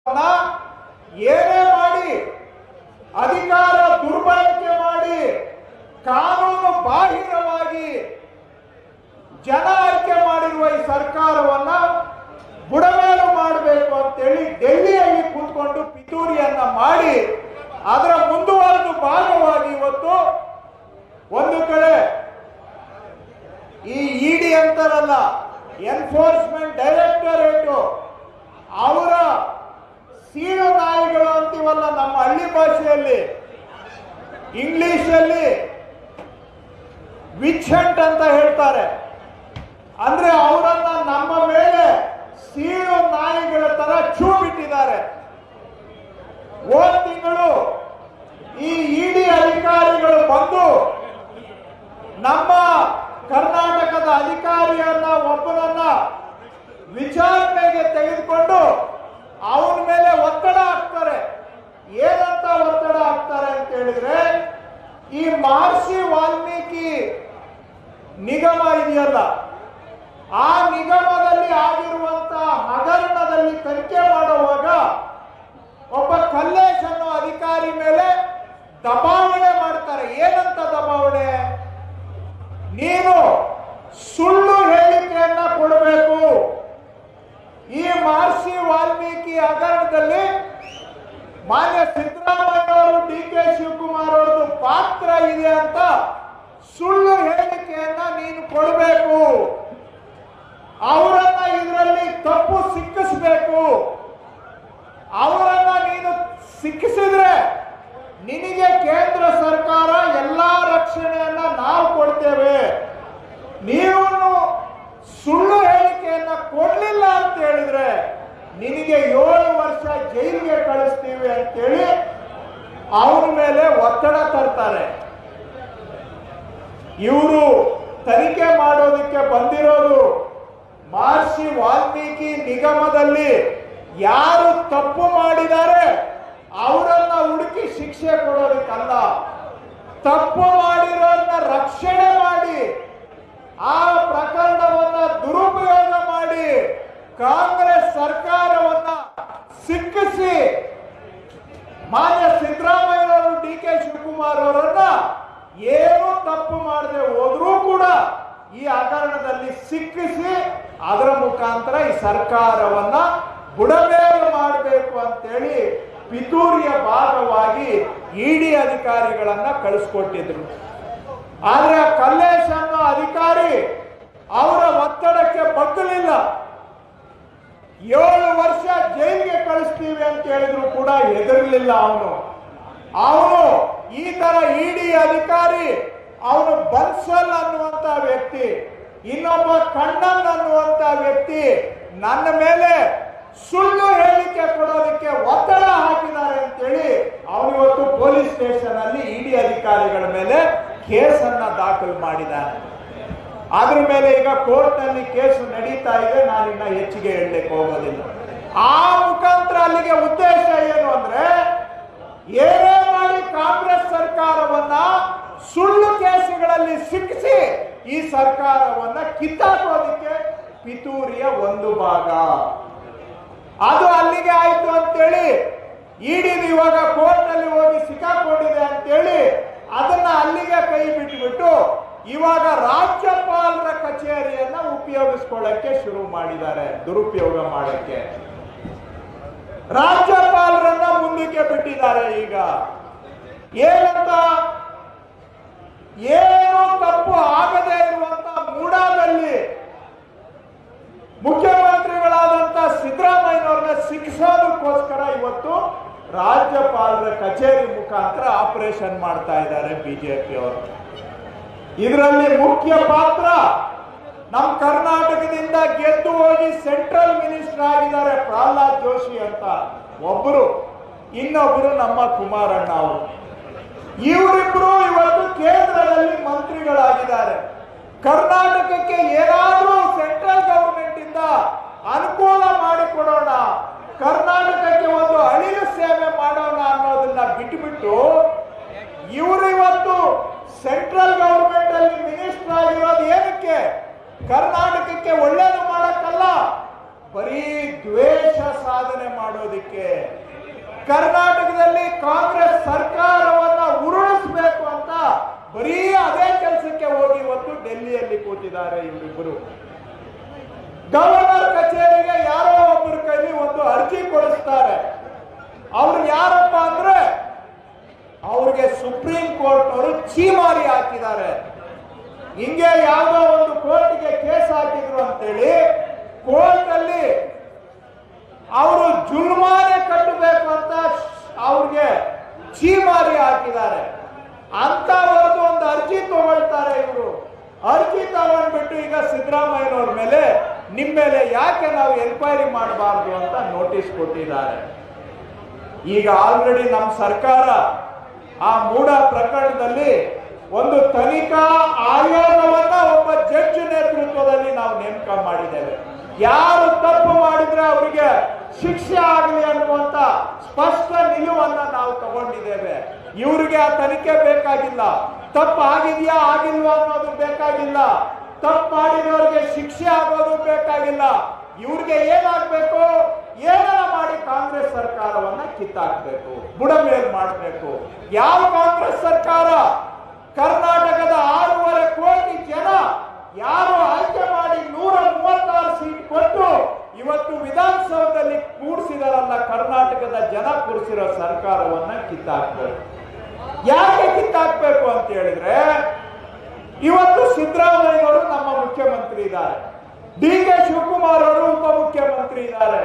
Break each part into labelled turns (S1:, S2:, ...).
S1: ಏನೇ ಮಾಡಿ ಅಧಿಕಾರ ದುರ್ಬಳಕೆ ಮಾಡಿ ಕಾನೂನು ಬಾಹಿರವಾಗಿ ಜನ ಆಯ್ಕೆ ಮಾಡಿರುವ ಈ ಸರ್ಕಾರವನ್ನ ಬುಡಮೇಲು ಮಾಡಬೇಕು ಅಂತೇಳಿ ಡೆಲ್ಲಿಯಲ್ಲಿ ಕೂತ್ಕೊಂಡು ಪಿತೂರಿಯನ್ನ ಮಾಡಿ ಅದರ ಮುಂದುವರೆದ ಭಾಗವಾಗಿ ಇವತ್ತು ಒಂದು ಕಡೆ ಈ ಇಡಿ ಅಂತಾರಲ್ಲ ಎನ್ಫೋರ್ಸ್ಮೆಂಟ್ ಡೈರೆಕ್ಟರೇಟ್ ಅವರ ಸೀಳು ನಾಯಿಗಳು ಅಂತೀವಲ್ಲ ನಮ್ಮ ಹಳ್ಳಿ ಭಾಷೆಯಲ್ಲಿ ಇಂಗ್ಲಿಷಲ್ಲಿ ವಿಚ್ ಹಂಟ್ ಅಂತ ಹೇಳ್ತಾರೆ. ಅಂದ್ರೆ ಅವರನ್ನ ನಮ್ಮ ಮೇಲೆ ಸೀಳು ನಾಯಿಗಳ ತರ ಛೂ ಬಿಟ್ಟಿದ್ದಾರೆ. ಹೋದ ತಿಂಗಳು ಈ ಇಡಿ ಅಧಿಕಾರಿಗಳು ಬಂದು ನಮ್ಮ ಕರ್ನಾಟಕದ ಅಧಿಕಾರಿಯನ್ನ ಒಬ್ಬನನ್ನ ವಿಚಾರಣೆಗೆ ತೆಗೆದುಕೊಂಡು ಅವನ ಮೇಲೆ ಒತ್ತಡ ಹಾಕ್ತಾರೆ. ಏನಂತ ಒತ್ತಡ ಹಾಕ್ತಾರೆ ಅಂತ ಹೇಳಿದ್ರೆ, ಈ ಮಹರ್ಷಿ ವಾಲ್ಮೀಕಿ ನಿಗಮ ಇದೆಯಲ್ಲ, ಆ ನಿಗಮದಲ್ಲಿ ಆಗಿರುವಂತಹ ಹಗರಣದಲ್ಲಿ ತನಿಖೆ ಮಾಡುವಾಗ ಒಬ್ಬ ಕಲ್ಲೇಶ್ ಅನ್ನೋ ಅಧಿಕಾರಿ ಮೇಲೆ ದಬಾವಣೆ ಮಾಡ್ತಾರೆ. ಏನಂತ ದಬಾವಣೆ? ನೀನು ಸುಳ್ಳು ಹೇಳಿಕೆಯನ್ನ ಕೊಡಬೇಕು. ಈ ಮಹರ್ಷಿ ವಾಲ್ಮೀಕಿ ಹಗರಣದಲ್ಲಿ ಮಾನ್ಯ ಸಿದ್ದರಾಮಯ್ಯ ಅವರು, ಡಿ ಕೆ ಶಿವಕುಮಾರ್ ಅವರದ್ದು ಪಾತ್ರ ಇದೆ ಅಂತ ಸುಳ್ಳು ಹೇಳಿಕೆಯನ್ನ ನೀನು ಕೊಡಬೇಕು. ಅವರನ್ನ ಇದರಲ್ಲಿ ತಪ್ಪು ಸಿಕ್ಕಿಸಬೇಕು. ಅವರನ್ನ ನೀನು ಸಿಕ್ಕಿಸಿದ್ರೆ ನಿನಗೆ ಕೇಂದ್ರ ಸರ್ಕಾರ ಎಲ್ಲಾ ರಕ್ಷಣೆಯನ್ನ ನಾವು ಕೊಡ್ತೇವೆ. ನೀವು ಸುಳ್ಳು ಹೇಳಿಕೆಯನ್ನ ಕೊಡ್ಲಿಲ್ಲ ಅಂತ ಹೇಳಿದ್ರೆ ನಿನಗೆ 7 ವರ್ಷ ಜೈಲಿಗೆ ಕಳಿಸ್ತೀವಿ ಅಂತೇಳಿ ಅವ್ರ ಮೇಲೆ ಒತ್ತಡ ತರ್ತಾರೆ. ಇವರು ತನಿಖೆ ಮಾಡೋದಕ್ಕೆ ಬಂದಿರೋದು ಮಹರ್ಷಿ ವಾಲ್ಮೀಕಿ ನಿಗಮದಲ್ಲಿ ಯಾರು ತಪ್ಪು ಮಾಡಿದ್ದಾರೆ ಅವರನ್ನ ಹುಡುಕಿ ಶಿಕ್ಷೆ ಕೊಡೋದಕ್ಕಲ್ಲ, ತಪ್ಪು ಮಾಡಿರೋದನ್ನ ರಕ್ಷಣೆ ಮಾಡಿ ಆ ಪ್ರಕರಣವನ್ನ ದುರುಪಯೋಗ ಮಾಡಿ ಕಾಂಗ್ರೆಸ್ ಸರ್ಕಾರವನ್ನ ಸಿಕ್ಕಿಸಿ ಮಾನ್ಯ ಸಿದ್ದರಾಮಯ್ಯನವರು, ಡಿ ಕೆ ಶಿವಕುಮಾರ್ ಅವರನ್ನ ಏನು ತಪ್ಪು ಮಾಡದೆ ಹೋದ್ರೂ ಕೂಡ ಈ ಹಗರಣದಲ್ಲಿ ಸಿಕ್ಕಿಸಿ ಅದರ ಮುಖಾಂತರ ಈ ಸರ್ಕಾರವನ್ನ ಬುಡಮೇಲು ಮಾಡಬೇಕು ಅಂತೇಳಿ ಪಿತೂರಿಯ ಭಾಗವಾಗಿ ಇಡಿ ಅಧಿಕಾರಿಗಳನ್ನ ಕಳಿಸ್ಕೊಟ್ಟಿದ್ರು. ಆದ್ರೆ ಕಲ್ಲೇಶ್ ಅನ್ನೋ ಅಧಿಕಾರಿ ಅವರ ಒತ್ತಡಕ್ಕೆ ಬಗ್ಗಲಿಲ್ಲ. 7 ವರ್ಷ ಜೈಲಿಗೆ ಕಳಿಸ್ತೀವಿ ಅಂತ ಹೇಳಿದ್ರು ಕೂಡ ಹೆದರಲಿಲ್ಲ ಅವನು. ಈ ತರ ಇಡಿ ಅಧಿಕಾರಿ, ಅವನು ಬನ್ಸಲ್ ಅನ್ನುವಂತ ವ್ಯಕ್ತಿ, ಇನ್ನೊಬ್ಬ ಕಣ್ಣನ್ ಅನ್ನುವಂತ ವ್ಯಕ್ತಿ ನನ್ನ ಮೇಲೆ ಸುಳ್ಳು ಹೇಳಿಕೆ ಕೊಡೋದಕ್ಕೆ ಒತ್ತಡ ಹಾಕಿದ್ದಾರೆ ಅಂತೇಳಿ ಅವನಿವತ್ತು ಪೊಲೀಸ್ ಸ್ಟೇಷನ್ ಅಲ್ಲಿ ಇಡಿ ಅಧಿಕಾರಿಗಳ ಮೇಲೆ ಕೇಸನ್ನ ದಾಖಲು ಮಾಡಿದ್ದಾನೆ. ಅದ್ರ ಮೇಲೆ ಈಗ ಕೋರ್ಟ್ ನಲ್ಲಿ ಕೇಸ್ ನಡೀತಾ ಇದೆ. ನಾನಿನ್ನ ಹೆಚ್ಚಿಗೆ ಹೇಳಲಿಕ್ಕೆ ಹೋಗೋದಿಲ್ಲ. ಆ ಮುಖಾಂತರ ಅಲ್ಲಿಗೆ ಉದ್ದೇಶ ಏನು ಅಂದ್ರೆ, ಏನೇ ಮಾಡಿ ಕಾಂಗ್ರೆಸ್ ಸರ್ಕಾರವನ್ನ ಸುಳ್ಳು ಕೇಸುಗಳಲ್ಲಿ ಸಿಕ್ಕಿಸಿ ಈ ಸರ್ಕಾರವನ್ನ ಕಿತ್ತಾಕೋದಕ್ಕೆ ಪಿತೂರಿಯ ಒಂದು ಭಾಗ. ಅದು ಅಲ್ಲಿಗೆ ಆಯ್ತು ಅಂತೇಳಿ ಇಡಿ ಇವಾಗ ಕೋರ್ಟ್ ನಲ್ಲಿ ಹೋಗಿ ಸಿಕ್ಕಾಕೊಂಡಿದೆ ಅಂತೇಳಿ ಅದನ್ನ ಅಲ್ಲಿಗೆ ಕೈ ಬಿಟ್ಟುಬಿಟ್ಟು ಇವಾಗ ರಾಜ್ಯಪಾಲರ ಕಚೇರಿಯನ್ನ ಉಪಯೋಗಿಸ್ಕೊಳ್ಳಕ್ಕೆ ಶುರು ಮಾಡಿದ್ದಾರೆ, ದುರುಪಯೋಗ ಮಾಡಕ್ಕೆ. ರಾಜ್ಯಪಾಲರನ್ನ ಮುಂದಕ್ಕೆ ಬಿಟ್ಟಿದ್ದಾರೆ. ಈಗ ಏನಂತ, ಏನು ತಪ್ಪು ಆಗದೇ ಇರುವಂತ ಮೂಡಾದಲ್ಲಿ ಮುಖ್ಯಮಂತ್ರಿಗಳಾದಂತ ಸಿದ್ದರಾಮಯ್ಯನವ್ರನ್ನ ಶಿಕ್ಷೋದಕ್ಕೋಸ್ಕರ ಇವತ್ತು ರಾಜ್ಯಪಾಲರ ಕಚೇರಿ ಮುಖಾಂತರ ಆಪರೇಷನ್ ಮಾಡ್ತಾ ಇದ್ದಾರೆ ಬಿಜೆಪಿ ಅವರು. ಇದರಲ್ಲಿ ಮುಖ್ಯ ಪಾತ್ರ ನಮ್ಮ ಕರ್ನಾಟಕದಿಂದ ಗೆದ್ದು ಹೋಗಿ ಸೆಂಟ್ರಲ್ ಮಿನಿಸ್ಟರ್ ಆಗಿದ್ದಾರೆ ಪ್ರಹ್ಲಾದ್ ಜೋಶಿ ಅಂತ ಒಬ್ಬರು, ಇನ್ನೊಬ್ಬರು ನಮ್ಮ ಕುಮಾರಣ್ಣ ಅವರು. ಇವರಿಬ್ರು ಇವತ್ತು ಕೇಂದ್ರದಲ್ಲಿ ಮಂತ್ರಿಗಳಾಗಿದ್ದಾರೆ. ಕರ್ನಾಟಕಕ್ಕೆ ಏನಾದರೂ ಸೆಂಟ್ರಲ್ ಗವರ್ಮೆಂಟ್ ಇಂದ ಅನುಕೂಲ ಮಾಡಿಕೊಡೋಣ, ಕರ್ನಾಟಕಕ್ಕೆ ಒಂದು ಅಳಿಲು ಸೇವೆ ಮಾಡೋಣ ಅನ್ನೋದನ್ನ ಬಿಟ್ಟುಬಿಟ್ಟು ಇವರು ಇವತ್ತು ಸೆಂಟ್ರಲ್ ಗವರ್ಮೆಂಟ್ ಅಲ್ಲಿ ಮಿನಿಸ್ಟರ್ ಆಗಿರೋದು ಏನಕ್ಕೆ? ಕರ್ನಾಟಕಕ್ಕೆ ಒಳ್ಳೇದು ಮಾಡಕ್ಕಲ್ಲ, ಬರೀ ದ್ವೇಷ ಸಾಧನೆ ಮಾಡೋದಿಕ್ಕೆ, ಕರ್ನಾಟಕದಲ್ಲಿ ಕಾಂಗ್ರೆಸ್ ಸರ್ಕಾರವನ್ನ ಉರುಳಿಸಬೇಕು ಅಂತ ಬರೀ ಅದೇ ಕೆಲಸಕ್ಕೆ ಹೋಗಿ ಇವತ್ತು ಡೆಲ್ಲಿಯಲ್ಲಿ ಕೂತಿದ್ದಾರೆ ಇವರಿಬ್ಬರು. ಗವರ್ನರ್ ಕಚೇರಿಗೆ ಯಾರೋ ಒಬ್ಬರ ಕೈಲಿ ಒಂದು ಅರ್ಜಿ ಕೊಡಿಸ್ತಾರೆ. ಅವ್ರು ಯಾರಪ್ಪ ಅಂದ್ರೆ ಅವ್ರಿಗೆ ಸುಪ್ರೀಂ ಕೋರ್ಟ್ ಅವರು ಛೀಮಾರಿ ಹಾಕಿದ್ದಾರೆ. ಹಿಂಗೆ ಯಾವುದೋ ಒಂದು ಕೋರ್ಟ್ಗೆ ಕೇಸ್ ಹಾಕಿದ್ರು ಅಂತೇಳಿ ಕೋರ್ಟ್ ಅಲ್ಲಿ ಅವರು ಜುಲ್ಮಾನೆ ಕಟ್ಟಬೇಕು ಅಂತ ಅವ್ರಿಗೆ ಛೀಮಾರಿ ಹಾಕಿದ್ದಾರೆ. ಅಂತವರದ್ದು ಒಂದು ಅರ್ಜಿ ತಗೊಳ್ತಾರೆ ಇವರು. ಅರ್ಜಿ ತಗೊಂಡ್ಬಿಟ್ಟು ಈಗ ಸಿದ್ದರಾಮಯ್ಯನವ್ರ ಮೇಲೆ ನಿಮ್ಮ ಮೇಲೆ ಯಾಕೆ ನಾವು ಎನ್ಕ್ವೈರಿ ಮಾಡಬಾರ್ದು ಅಂತ ನೋಟಿಸ್ ಕೊಟ್ಟಿದ್ದಾರೆ. ಈಗ ಆಲ್ರೆಡಿ ನಮ್ಮ ಸರ್ಕಾರ ಆ ಮೂಡ ಪ್ರಕರಣದಲ್ಲಿ ಒಂದು ತನಿಖಾ ಆಯೋಗವನ್ನ ಒಬ್ಬ ಜಡ್ಜ್ ನೇತೃತ್ವದಲ್ಲಿ ನಾವು ನೇಮಕ ಮಾಡಿದ್ದೇವೆ. ಯಾರು ತಪ್ಪು ಮಾಡಿದ್ರೆ ಅವರಿಗೆ ಶಿಕ್ಷೆ ಆಗಲಿ ಅನ್ನುವಂತ ಸ್ಪಷ್ಟ ನಿಲುವನ್ನ ನಾವು ತಗೊಂಡಿದ್ದೇವೆ. ಇವರಿಗೆ ಆ ತನಿಖೆ ಬೇಕಾಗಿಲ್ಲ. ತಪ್ಪು ಆಗಿದೆಯಾ ಆಗಿಲ್ವಾ ಅನ್ನೋದು ಬೇಕಾಗಿಲ್ಲ. ತಪ್ಪು ಮಾಡಿದವರಿಗೆ ಶಿಕ್ಷೆ ಆಗೋದು ಬೇಕಾಗಿಲ್ಲ. ಇವ್ರಿಗೆ ಏನಾಗಬೇಕು, ಏನಾರ ಮಾಡಿ ಕಾಂಗ್ರೆಸ್ ಸರ್ಕಾರವನ್ನ ಕಿತ್ತಾಕ್ಬೇಕು, ಬುಡಮೇಲ್ ಮಾಡಬೇಕು. ಯಾವ ಕಾಂಗ್ರೆಸ್ ಸರ್ಕಾರ? ಕರ್ನಾಟಕದ 6.5 ಕೋಟಿ ಜನ ಯಾರು ಆಯ್ಕೆ ಮಾಡಿ 136 ಸೀಟ್ ಕೊಟ್ಟು ಇವತ್ತು ವಿಧಾನಸೌಧದಲ್ಲಿ ಕೂಡಿಸಿದಾರಲ್ಲ, ಕರ್ನಾಟಕದ ಜನ ಕೂಡಿಸಿರೋ ಸರ್ಕಾರವನ್ನ ಕಿತ್ತಾಕ್ಬೇಕು. ಯಾಕೆ ಕಿತ್ತಾಕ್ಬೇಕು ಅಂತ ಹೇಳಿದ್ರೆ, ಇವತ್ತು ಸಿದ್ದರಾಮಯ್ಯವರು ನಮ್ಮ ಮುಖ್ಯಮಂತ್ರಿ ಇದ್ದಾರೆ, ಡಿ.ಕೆ. ಶಿವಕುಮಾರ್ ಅವರು ಉಪಮುಖ್ಯಮಂತ್ರಿ ಇದ್ದಾರೆ.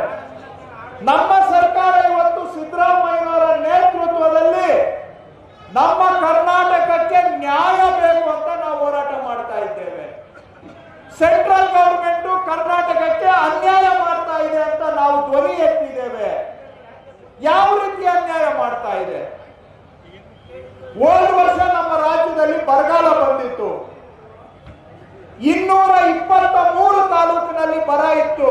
S1: ನಮ್ಮ ಸರ್ಕಾರ ಇವತ್ತು ಸಿದ್ದರಾಮಯ್ಯನವರ ನೇತೃತ್ವದಲ್ಲಿ ನಮ್ಮ ಕರ್ನಾಟಕಕ್ಕೆ ನ್ಯಾಯ ಬೇಕು ಅಂತ ನಾವು ಹೋರಾಟ ಮಾಡ್ತಾ ಇದ್ದೇವೆ. ಸೆಂಟ್ರಲ್ ಗವರ್ಮೆಂಟ್ ಕರ್ನಾಟಕಕ್ಕೆ ಅನ್ಯಾಯ ಮಾಡ್ತಾ ಇದೆ ಅಂತ ನಾವು ಧ್ವನಿ ಎತ್ತಿದ್ದೇವೆ. ಯಾವ ರೀತಿ ಅನ್ಯಾಯ ಮಾಡ್ತಾ ಇದೆ? ಹೋದ ವರ್ಷ ನಮ್ಮ ರಾಜ್ಯದಲ್ಲಿ ಬರಗಾಲ ಬಂದಿತ್ತು. 223 ತಾಲೂಕಿನಲ್ಲಿ ಬರ ಇತ್ತು.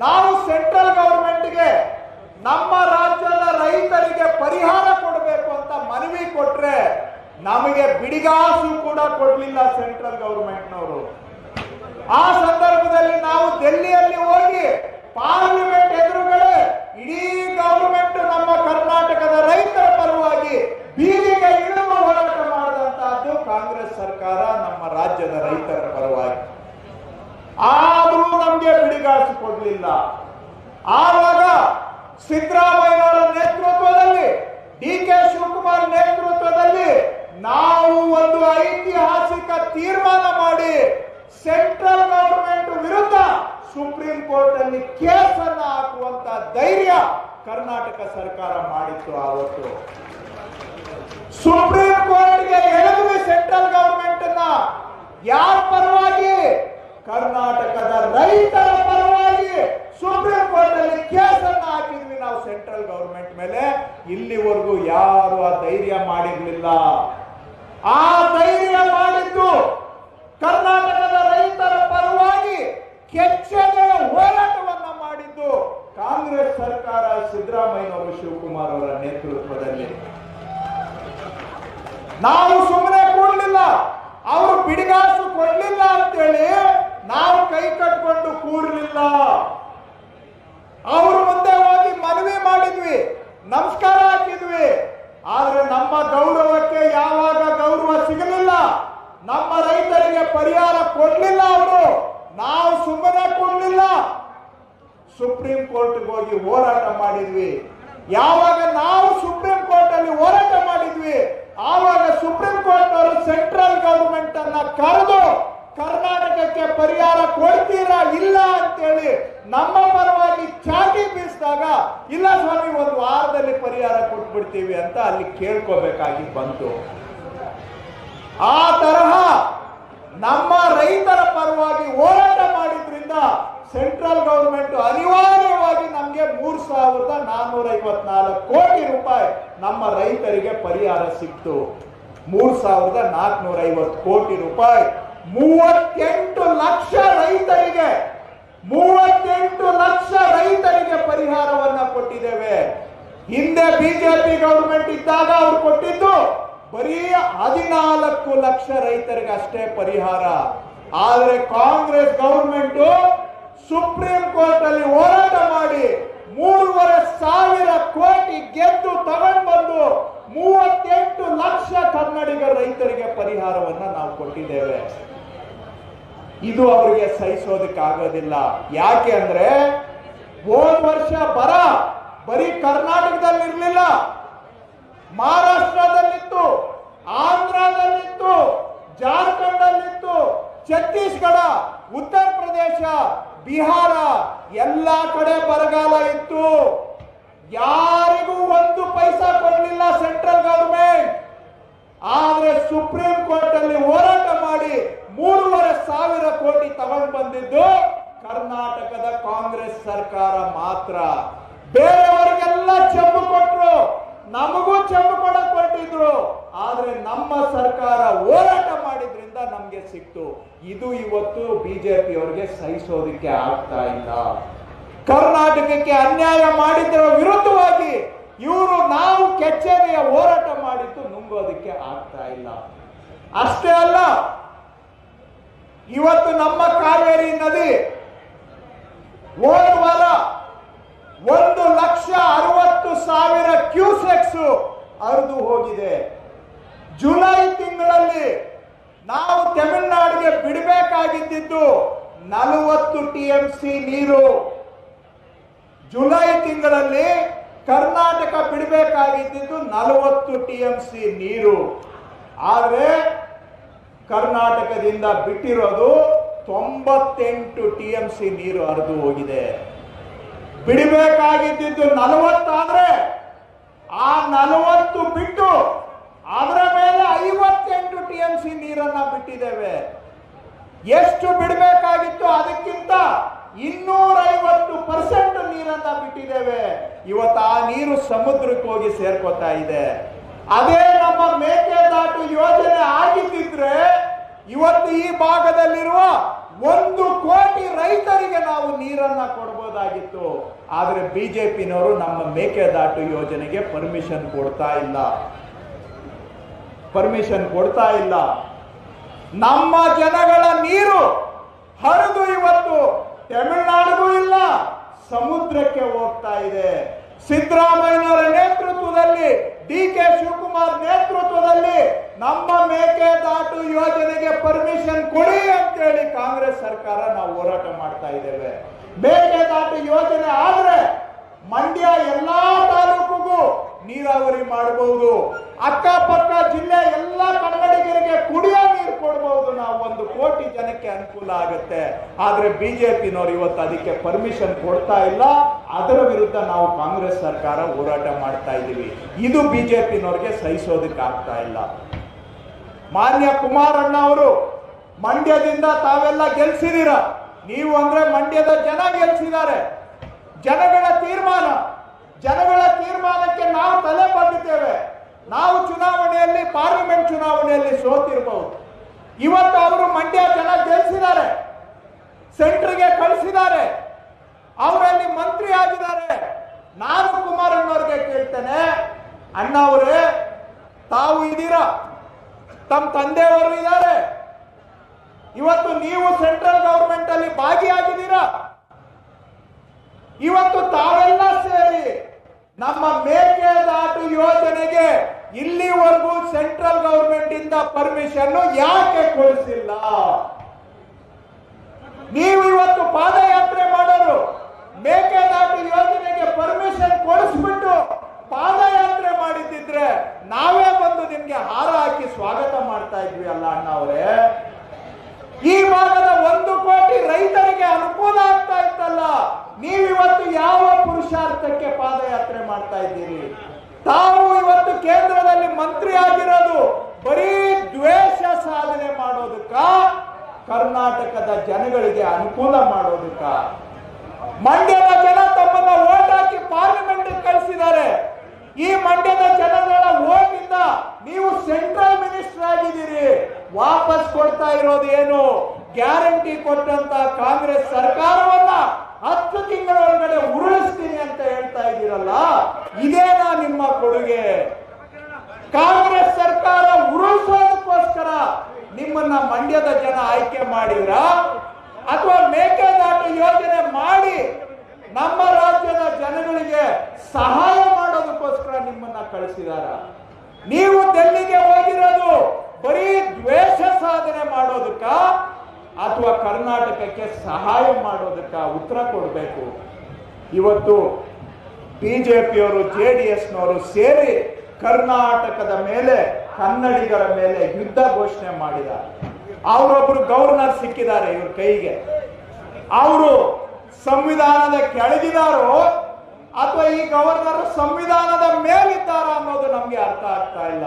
S1: ನಾವು ಸೆಂಟ್ರಲ್ ಗವರ್ಮೆಂಟ್ಗೆ ನಮ್ಮ ರಾಜ್ಯದ ರೈತರಿಗೆ ಪರಿಹಾರ ಕೊಡಬೇಕು ಅಂತ ಮನವಿ ಕೊಟ್ರೆ ನಮಗೆ ಬಿಡಿಗಾಸು ಕೂಡ ಕೊಡಲಿಲ್ಲ ಸೆಂಟ್ರಲ್ ಗವರ್ಮೆಂಟ್ನವರು. ಆ ಸಂದರ್ಭದಲ್ಲಿ ನಾವು ಡೆಲ್ಲಿಯಲ್ಲಿ ಹೋಗಿ ಪಾರ್ಲಿಮೆಂಟ್ ಎದುರುಗಡೆ ಇಡೀ ಗವರ್ಮೆಂಟ್ ನಮ್ಮ ಕರ್ನಾಟಕದ ರೈತರ ಪರವಾಗಿ ಬೀದಿಗೆ ಇಳಿದು ಹೋರಾಟ ಮಾಡಿದಂತಹದ್ದು ಕಾಂಗ್ರೆಸ್ ಸರ್ಕಾರ ನಮ್ಮ ರಾಜ್ಯದ ರೈತರ ಪರವಾಗಿ. ಆದರೂ ನಮಗೆ ಬಿಡಿಗಾಸು ಕೊಡಲಿಲ್ಲ. ಆವಾಗ ಸಿದ್ದರಾಮಯ್ಯನವರ ನೇತೃತ್ವದಲ್ಲಿ, ಡಿ.ಕೆ. ಶಿವಕುಮಾರ್ ನೇತೃತ್ವದಲ್ಲಿ ನಾವು ಒಂದು ಐತಿಹಾಸಿಕ ತೀರ್ಮಾನ ಮಾಡಿ ಸೆಂಟ್ರಲ್ ಗವರ್ಮೆಂಟ್ ವಿರುದ್ಧ ಸುಪ್ರೀಂ ಕೋರ್ಟ್ ಅಲ್ಲಿ ಕೇಸನ್ನು ಹಾಕುವಂತ ಧೈರ್ಯ ಕರ್ನಾಟಕ ಸರ್ಕಾರ ಮಾಡಿತ್ತು. ಆವತ್ತು ಸುಪ್ರೀಂ ಕೋರ್ಟ್ಗೆ ಎಳೆದ್ವಿ ಸೆಂಟ್ರಲ್ ಗವರ್ಮೆಂಟ್ ಅನ್ನ. ಯಾರ ಪರವಾಗಿ? ಕರ್ನಾಟಕದ ರೈತರ ಪರವಾಗಿ ಸುಪ್ರೀಂ ಕೋರ್ಟ್ ಅಲ್ಲಿ ಕೇಸನ್ನು ಹಾಕಿದ್ವಿ ನಾವು ಸೆಂಟ್ರಲ್ ಗವರ್ಮೆಂಟ್ ಮೇಲೆ. ಇಲ್ಲಿವರೆಗೂ ಯಾರು ಆ ಧೈರ್ಯ ಮಾಡಿರ್ಲಿಲ್ಲ. ಆ ಧೈರ್ಯ ಮಾಡಿದ್ದು ಕರ್ನಾಟಕದ ರೈತರ ಪರವಾಗಿ ಕೆಚ್ಚೆದೆಯ ಹೋರಾಟವನ್ನ ಮಾಡಿದ್ದು ಕಾಂಗ್ರೆಸ್ ಸರ್ಕಾರ, ಸಿದ್ದರಾಮಯ್ಯನವರು, ಶಿವಕುಮಾರ್ ಅವರ ನೇತೃತ್ವದಲ್ಲಿ. ನಾವು ಸುಮ್ಮನೆ ಕೂಡಲಿಲ್ಲ. ಅವರು ಬಿಡಿಗಾಸು ಕೊಡ್ಲಿಲ್ಲ ಅಂತೇಳಿ ನಾವು ಕೈ ಕಟ್ಕೊಂಡು ಕೂರ್ಲಿಲ್ಲ. ಅವರು ಮುಂದೆ ಹೋಗಿ ಮನವಿ ಮಾಡಿದ್ವಿ, ನಮಸ್ಕಾರ ಹಾಕಿದ್ವಿ. ಆದ್ರೆ ನಮ್ಮ ಗೌರವಕ್ಕೆ ಯಾವಾಗ ಗೌರವ ಸಿಗಲಿಲ್ಲ, ನಮ್ಮ ರೈತರಿಗೆ ಪರಿಹಾರ ಕೊಡ್ಲಿಲ್ಲ ಅವರು. ನಾವು ಸುಮ್ಮನೆ ಕೊಡ್ಲಿಲ್ಲ, ಸುಪ್ರೀಂ ಕೋರ್ಟ್ಗೆ ಹೋಗಿ ಹೋರಾಟ ಮಾಡಿದ್ವಿ. ಯಾವಾಗ ನಾವು ಸುಪ್ರೀಂ ಕೋರ್ಟ್ ಅಲ್ಲಿ ಹೋರಾಟ ಮಾಡಿದ್ವಿ, ಆವಾಗ ಸುಪ್ರೀಂ ಕೋರ್ಟ್ ಅವರು ಸೆಂಟ್ರಲ್ ಗವರ್ಮೆಂಟ್ ಅನ್ನ ಕರೆದು ಕರ್ನಾಟಕಕ್ಕೆ ಪರಿಹಾರ ಕೊಡ್ತೀರಾ ಇಲ್ಲ ಅಂತೇಳಿ ನಮ್ಮ ಪರವಾಗಿ ಚಾಟಿ ಬೀಸಿದಾಗ, ಇಲ್ಲ ಸ್ವಾಮಿ ಒಂದು ವಾರದಲ್ಲಿ ಪರಿಹಾರ ಕೊಟ್ಬಿಡ್ತೀವಿ ಅಂತ ಅಲ್ಲಿ ಕೇಳ್ಕೋಬೇಕಾಗಿ ಬಂತು. ಆ ತರಹ ನಮ್ಮ ರೈತರ ಪರವಾಗಿ ಹೋರಾಟ ಮಾಡಿದ್ರಿಂದ ಸೆಂಟ್ರಲ್ ಗವರ್ಮೆಂಟ್ ಅನಿವಾರ್ಯವಾಗಿ ನಮಗೆ 3,454 ಕೋಟಿ ರೂಪಾಯಿ ನಮ್ಮ ರೈತರಿಗೆ ಪರಿಹಾರ ಸಿಕ್ತು. 3,450 ಕೋಟಿ ರೂಪಾಯಿ 38 ಲಕ್ಷ ರೈತರಿಗೆ 38 ಲಕ್ಷ ರೈತರಿಗೆ ಪರಿಹಾರವನ್ನ ಕೊಟ್ಟಿದ್ದೇವೆ. ಹಿಂದೆ ಬಿಜೆಪಿ ಗವರ್ಮೆಂಟ್ ಇದ್ದಾಗ ಅವರು ಕೊಟ್ಟಿದ್ದು ಬರೀ 14 ಲಕ್ಷ ರೈತರಿಗೆ ಅಷ್ಟೇ ಪರಿಹಾರ. ಆದರೆ ಕಾಂಗ್ರೆಸ್ ಗವರ್ಮೆಂಟ್ ಸುಪ್ರೀಂ ಕೋರ್ಟ್ ಅಲ್ಲಿ ಹೋರಾಟ ಮಾಡಿ 3,500 ಕೋಟಿ ಗೆದ್ದು ತಗೊಂಡು ಬಂದು 38 ಲಕ್ಷ ಕನ್ನಡಿಗ ರೈತರಿಗೆ ಪರಿಹಾರವನ್ನ ನಾವು ಕೊಟ್ಟಿದ್ದೇವೆ. ಇದು ಅವರಿಗೆ ಸಹಿಸೋದಕ್ಕಾಗೋದಿಲ್ಲ. ಯಾಕೆ ಅಂದ್ರೆ ಹೋದ ವರ್ಷ ಬರೀ ಕರ್ನಾಟಕದಲ್ಲಿ ಇರಲಿಲ್ಲ, ಮಹಾರಾಷ್ಟ್ರದಲ್ಲಿತ್ತು, ಆಂಧ್ರದಲ್ಲಿತ್ತು, ಜಾರ್ಖಂಡ್ ಅಲ್ಲಿತ್ತು, ಛತ್ತೀಸ್ಗಢ, ಉತ್ತರ ಪ್ರದೇಶ, ಬಿಹಾರ ಎಲ್ಲಾ ಕಡೆ ಬರಗಾಲ ಇತ್ತು. ಯಾರಿಗೂ 1 ಪೈಸಾ ಕೊಡಲಿಲ್ಲ ಸೆಂಟ್ರಲ್ ಗವರ್ಮೆಂಟ್. ಆದ್ರೆ ಸುಪ್ರೀಂ ಕೋರ್ಟ್ ಅಲ್ಲಿ ಹೋರಾಟ ಮಾಡಿ 3,500 ಕೋಟಿ ತಗೊಂಡು ಬಂದಿದ್ದು ಕರ್ನಾಟಕದ ಕಾಂಗ್ರೆಸ್ ಸರ್ಕಾರ ಮಾತ್ರ. ಬೇರೆಯವರಿಗೆಲ್ಲ ಚೆಂಬು ಕೊಟ್ರು, ನಮಗೂ ಚೆಂಬು ಕೊಡಕ್ ಹೊರಟಿದ್ರು. ಆದ್ರೆ ನಮ್ಮ ಸರ್ಕಾರ ಹೋರಾಟ ಮಾಡಿದ್ರಿಂದ ನಮ್ಗೆ ಸಿಕ್ತು. ಇದು ಇವತ್ತು ಬಿಜೆಪಿ ಅವರಿಗೆ ಸಹಿಸೋದಕ್ಕೆ ಆಗ್ತಾ ಇಲ್ಲ. ಕರ್ನಾಟಕಕ್ಕೆ ಅನ್ಯಾಯ ಮಾಡಿದ್ದರ ವಿರುದ್ಧವಾಗಿ ಇವರು ನಾವು ಕೆಚ್ಚೆದೆಯ ಹೋರಾಟ ಮಾಡಿದ್ದು ನುಂಗೋದಕ್ಕೆ ಆಗ್ತಾ ಇಲ್ಲ. ಅಷ್ಟೇ ಅಲ್ಲ, ಇವತ್ತು ನಮ್ಮ ಕಾವೇರಿ ನದಿ ಹೋದ ವಾರ 1,60,000 ಕ್ಯೂಸೆಕ್ಸ್ ಹರಿದು ಹೋಗಿದೆ. ಜುಲೈ ತಿಂಗಳಲ್ಲಿ ನಾವು ತಮಿಳುನಾಡಿಗೆ ಬಿಡಬೇಕಾಗಿದ್ದು 40 TMC ನೀರು. ಜುಲೈ ತಿಂಗಳಲ್ಲಿ ಕರ್ನಾಟಕ ಬಿಡಬೇಕಾಗಿದ್ದು 40 TMC ನೀರು. ಆದ್ರೆ ಕರ್ನಾಟಕದಿಂದ ಬಿಟ್ಟಿರೋದು 98 TMC ನೀರು ಹರಿದು ಹೋಗಿದೆ. ಬಿಡಬೇಕಾಗಿದ್ದು 40 ಆದ್ರೆ ಆ 40 ಬಿಟ್ಟು ಅದರ ಮೇಲೆ 58 TMC ನೀರನ್ನ ಬಿಟ್ಟಿದ್ದೇವೆ. ಎಷ್ಟು ಬಿಡಬೇಕಾಗಿತ್ತು ಅದಕ್ಕಿಂತ 250% ನೀರನ್ನ ಬಿಟ್ಟಿದ್ದೇವೆ. ಇವತ್ತು ಆ ನೀರು ಸಮುದ್ರಕ್ಕೆ ಹೋಗಿ ಸೇರ್ಕೋತಾ ಇದೆ. ಅದೇ ನಮ್ಮ ಮೇಕೆದಾಟು ಯೋಜನೆ ಆಗಿದ್ದಿದ್ರೆ ಇವತ್ತು ಈ ಭಾಗದಲ್ಲಿರುವ 1 ಕೋಟಿ ರೈತರಿಗೆ ನಾವು ನೀರನ್ನ ಕೊಡಬಹುದಾಗಿತ್ತು. ಆದ್ರೆ ಬಿಜೆಪಿನವರು ನಮ್ಮ ಮೇಕೆದಾಟು ಯೋಜನೆಗೆ ಪರ್ಮಿಷನ್ ಕೊಡ್ತಾ ಇಲ್ಲ. ನಮ್ಮ ಜನಗಳ ನೀರು ಹರಿದು ಇವತ್ತು ತಮಿಳುನಾಡಿಗೂ ಇಲ್ಲ, ಸಮುದ್ರಕ್ಕೆ ಹೋಗ್ತಾ ಇದೆ. ಸಿದ್ದರಾಮಯ್ಯನವರ ನೇತೃತ್ವದಲ್ಲಿ, DK ಶಿವಕುಮಾರ್ ನೇತೃತ್ವದಲ್ಲಿ ನಮ್ಮ ಮೇಕೆದಾಟು ಯೋಜನೆಗೆ ಪರ್ಮಿಷನ್ ಕೊಡಿ ಅಂತೇಳಿ ಕಾಂಗ್ರೆಸ್ ಸರ್ಕಾರ ನಾವು ಹೋರಾಟ ಮಾಡ್ತಾ ಇದ್ದೇವೆ. ಮೇಕೆದಾಟು ಯೋಜನೆ ಆದ್ರೆ ಮಂಡ್ಯ ಎಲ್ಲಾ ತಾಲೂಕಿಗೂ ನೀರಾವರಿ ಮಾಡಬಹುದು. ಅಕ್ಕಪಕ್ಕ ಜಿಲ್ಲೆ ಎಲ್ಲ ಕನ್ನಡಿಗರಿಗೆ ಕುಡಿಯೋ ನೀರು ಕೊಡಬಹುದು. ನಾವು 1 ಕೋಟಿ ಜನಕ್ಕೆ ಅನುಕೂಲ ಆಗುತ್ತೆ. ಆದ್ರೆ ಬಿಜೆಪಿನವರು ಇವತ್ತು ಅದಕ್ಕೆ ಪರ್ಮಿಷನ್ ಕೊಡ್ತಾ ಇಲ್ಲ. ಅದರ ವಿರುದ್ಧ ನಾವು ಕಾಂಗ್ರೆಸ್ ಸರ್ಕಾರ ಹೋರಾಟ ಮಾಡ್ತಾ ಇದ್ದೀವಿ. ಇದು ಬಿಜೆಪಿನವರಿಗೆ ಸಹಿಸೋದಕ್ಕೆ ಆಗ್ತಾ ಇಲ್ಲ. ಮಾನ್ಯ ಕುಮಾರಣ್ಣ ಅವರು ಮಂಡ್ಯದಿಂದ ತಾವೆಲ್ಲ ಗೆಲ್ಸಿದೀರ. ನೀವು ಅಂದ್ರೆ ಮಂಡ್ಯದ ಜನ ಗೆಲ್ಸಿದ್ದಾರೆ. ಜನಗಳ ತೀರ್ಮಾನಕ್ಕೆ ನಾವು ತಲೆ ಬಾಗುತ್ತೇವೆ. ನಾವು ಚುನಾವಣೆಯಲ್ಲಿ, ಪಾರ್ಲಿಮೆಂಟ್ ಚುನಾವಣೆಯಲ್ಲಿ ಸೋತಿರಬಹುದು. ಇವತ್ತು ಅವರು ಮಂಡ್ಯ ಜನ ಗೆಲ್ಸಿದ್ದಾರೆ, ಸೆಂಟ್ರಿಗೆ ಕಳಿಸಿದ್ದಾರೆ, ಅವರಲ್ಲಿ ಮಂತ್ರಿ ಆಗಿದ್ದಾರೆ. ನಾನು ಕುಮಾರಣ್ಣವ್ರಿಗೆ ಕೇಳ್ತೇನೆ, ಅಣ್ಣ ಅವರೇ, ತಾವು ಇದ್ದೀರಾ, ತಮ್ಮ ತಂದೆಯವರು ಇದ್ದಾರೆ, ಇವತ್ತು ನೀವು ಸೆಂಟ್ರಲ್ ಗವರ್ಮೆಂಟ್ ಅಲ್ಲಿ ಭಾಗಿಯಾಗಿದ್ದೀರಾ. ಇವತ್ತು ತಾವೆಲ್ಲ ಸೇರಿ ನಮ್ಮ ಮೇಕೆದಾಟು ಯೋಜನೆಗೆ ಇಲ್ಲಿವರೆಗೂ ಸೆಂಟ್ರಲ್ ಗವರ್ಮೆಂಟ್ ಇಂದ ಪರ್ಮಿಷನ್ ಯಾಕೆ ಕೊಡಿಸಿಲ್ಲ? ನೀವು ಇವತ್ತು ಪಾದಯಾತ್ರೆ ಮಾಡೋರು ಮೇಕೆದಾಟು ಯೋಜನೆಗೆ ಪರ್ಮಿಷನ್ ಕೊಡಿಸ್ಬಿಟ್ಟು ಪಾದಯಾತ್ರೆ ಮಾಡಿದ್ದಿದ್ರೆ ನಾವೇ ಬಂದು ನಿಮ್ಗೆ ಹಾರ ಹಾಕಿ ಸ್ವಾಗತ ಮಾಡ್ತಾ ಇದ್ವಿ ಅಲ್ಲ ಅಣ್ಣ ಅವರೇ. ಈ ಭಾಗದ 1 ಕೋಟಿ ರೈತರಿಗೆ ಅನುಕೂಲ ಆಗ್ತಾ ಇತ್ತಲ್ಲ. ನೀವಿವತ್ತು ಯಾವ ಪುರುಷಾರ್ಥಕ್ಕೆ ಪಾದಯಾತ್ರೆ ಮಾಡ್ತಾ ಇದ್ದೀರಿ? ತಾವು ಇವತ್ತು ಕೇಂದ್ರದಲ್ಲಿ ಮಂತ್ರಿ ಆಗಿರೋದು ಬರೀ ದ್ವೇಷ ಸಾಧನೆ ಮಾಡೋದಕ್ಕ, ಕರ್ನಾಟಕದ ಜನಗಳಿಗೆ ಅನುಕೂಲ ಮಾಡೋದಕ್ಕ? ಮಂಡ್ಯದ ಜನ ತಮ್ಮನ್ನ ಓಟ್ ಹಾಕಿ ಪಾರ್ಲಿಮೆಂಟ್ ಕಳಿಸಿದ್ದಾರೆ. ಈ ಮಂಡ್ಯದ ಜನಗಳ ಓಟ್ ಇಂದ ನೀವು ಸೆಂಟ್ರಲ್ ಮಿನಿಸ್ಟರ್ ಆಗಿದ್ದೀರಿ. ವಾಪಸ್ ಕೊಡ್ತಾ ಇರೋದು ಏನು? ಗ್ಯಾರಂಟಿ ಕೊಟ್ಟಂತ ಕಾಂಗ್ರೆಸ್ ಸರ್ಕಾರವನ್ನ 10 ತಿಂಗಳ ಒಳಗಡೆ ಉರುಳಿಸ್ತೀನಿ ಅಂತ ಹೇಳ್ತಾ ಇದ್ದೀರಲ್ಲ, ಇದೇನಾ ನಿಮ್ಮ ಕೊಡುಗೆ? ಕಾಂಗ್ರೆಸ್ ಸರ್ಕಾರ ಉರುಳಿಸೋದಕ್ಕೋಸ್ಕರ ನಿಮ್ಮನ್ನ ಮಂಡ್ಯದ ಜನ ಆಯ್ಕೆ ಮಾಡಿದ್ರ? ಅಥವಾ ಮೇಕೆದಾಟು ಯೋಜನೆ ಮಾಡಿ ನಮ್ಮ ರಾಜ್ಯದ ಜನಗಳಿಗೆ ಸಹಾಯ ಮಾಡೋದಕ್ಕೋಸ್ಕರ ನಿಮ್ಮನ್ನ ಕಳಿಸಿದಾರ? ನೀವು ಡೆಲ್ಲಿಗೆ ಹೋಗಿರೋದು ಬರೀ ದ್ವೇಷ ಸಾಧನೆ ಮಾಡೋದಕ್ಕ ಅಥವಾ ಕರ್ನಾಟಕಕ್ಕೆ ಸಹಾಯ ಮಾಡೋದಕ್ಕ? ಉತ್ತರ ಕೊಡಬೇಕು. ಇವತ್ತು ಬಿಜೆಪಿಯವರು ಜೆಡಿಎಸ್ನವರು ಸೇರಿ ಕರ್ನಾಟಕದ ಮೇಲೆ, ಕನ್ನಡಿಗರ ಮೇಲೆ ಯುದ್ಧ ಘೋಷಣೆ ಮಾಡಿದ್ದಾರೆ. ಅವರೊಬ್ರು ಗವರ್ನರ್ ಸಿಕ್ಕಿದ್ದಾರೆ ಇವ್ರ ಕೈಗೆ. ಅವರು ಸಂವಿಧಾನದ ಕೆಳಗಿದಾರೋ ಅಥವಾ ಈ ಗವರ್ನರ್ ಸಂವಿಧಾನದ ಮೇಲಿದ್ದಾರ ಅನ್ನೋದು ನಮ್ಗೆ ಅರ್ಥ ಆಗ್ತಾ ಇಲ್ಲ.